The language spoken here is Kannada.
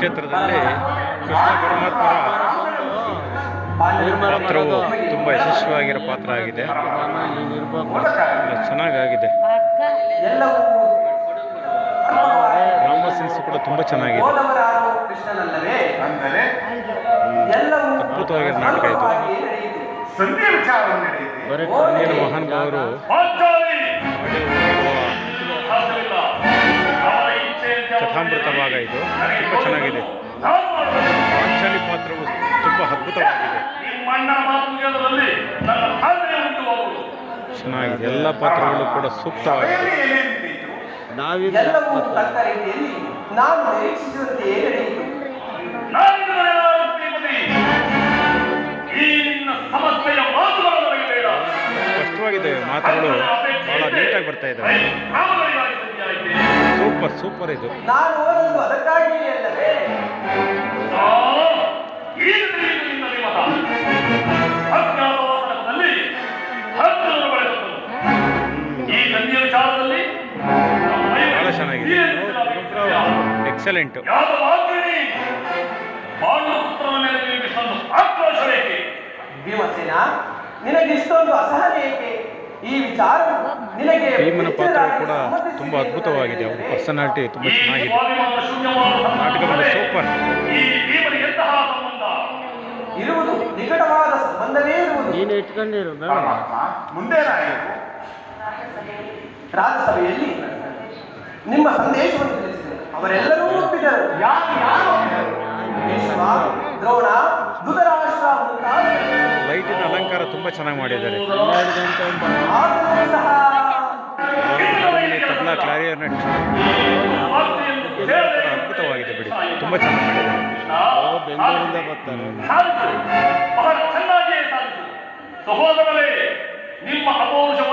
ಕ್ಷೇತ್ರದಲ್ಲಿ ಕೃಷ್ಣ ಪರಮಾತ್ಮರ ಪಾತ್ರವು ತುಂಬ ಯಶಸ್ವಿಯಾಗಿರೋ ಪಾತ್ರ ಆಗಿದೆ. ಚೆನ್ನಾಗಾಗಿದೆ. ರಾಮ ಸೀನ್ಸ್ ಕೂಡ ತುಂಬ ಚೆನ್ನಾಗಿದೆ. ಅದ್ಭುತವಾಗಿರೋ ನಾಟಕ ಇದು. ಇಂದಿನ ಮಹಾನುಭಾವರು ಕಥಾಮೃತ ಭಾಗ ಇದು ತುಂಬ ಚೆನ್ನಾಗಿದೆ. ಪಾಂಚಾಲಿ ಪಾತ್ರವು ತುಂಬ ಅದ್ಭುತವಾಗಿದೆ. ಚೆನ್ನಾಗಿದೆ. ಎಲ್ಲ ಪಾತ್ರಗಳು ಕೂಡ ಸೂಕ್ತವಾಗಿದೆ. ಸ್ಪಷ್ಟವಾಗಿದೆ. ಮಾತುಗಳು ಬಹಳ ನೀಟಾಗಿ ಬರ್ತಾ ಇದ್ದಾವೆ. ಸೂಪರ್ ಇದು. ಬಹಳ ಚೆನ್ನಾಗಿದೆ. ಎಕ್ಸಲೆಂಟ್. ಭೀಮಸೇನ, ನಿನಗೆ ಇಷ್ಟೊಂದು ಅಸಹನೆ ಏಕೆ? ಈ ವಿಚಾರ ನಿನಗೆ ಭೀಮನ ಪಾತ್ರ ಕೂಡ ತುಂಬ ಅದ್ಭುತವಾಗಿದೆ. ಅವರ ಪರ್ಸನಾಲಿಟಿ ತುಂಬ ಚೆನ್ನಾಗಿದೆ. ನಾಟಕದಲ್ಲಿ ಸೂಪರ್. ಇರುವುದು ನಿಕಟವಾದ ಸಂಬಂಧವೇ ಇರುವುದು. ನೀನು ಇಟ್ಕೊಂಡಿರು ಮುಂದೆ ರಾಜ್ಯಸಭೆಯಲ್ಲಿ ನಿಮ್ಮ ಸಂದೇಶವನ್ನು ತಿಳಿಸಿದರು. ಅವರೆಲ್ಲರೂ ಒಪ್ಪಿದರು. ಭೀಷ್ಮ, ದ್ರೋಣ, ಧೃತರಾಷ್ಟ್ರ ಮುಂತಾದ ಲೈಟಿನ ಅಲಂಕಾರ ತುಂಬ ಚೆನ್ನಾಗಿ ಮಾಡಿದ್ದಾರೆ. ತಬಲಾ, ಕ್ಲಾರಿನೆಟ್ ಅದ್ಭುತವಾಗಿದೆ ಬಿಡಿ. ತುಂಬ ಚೆನ್ನಾಗಿ ಮಾಡಿದ್ದಾರೆ. ಬೆಂಗಳೂರಿಂದ ಬರ್ತಾರೆ. ಬಹಳ ಚೆನ್ನಾಗಿಯೇ ಸಾಧಿಸಿದರು. ಸಹೋದರರೇ, ನಿಮ್ಮ ಅಪೌರುಷ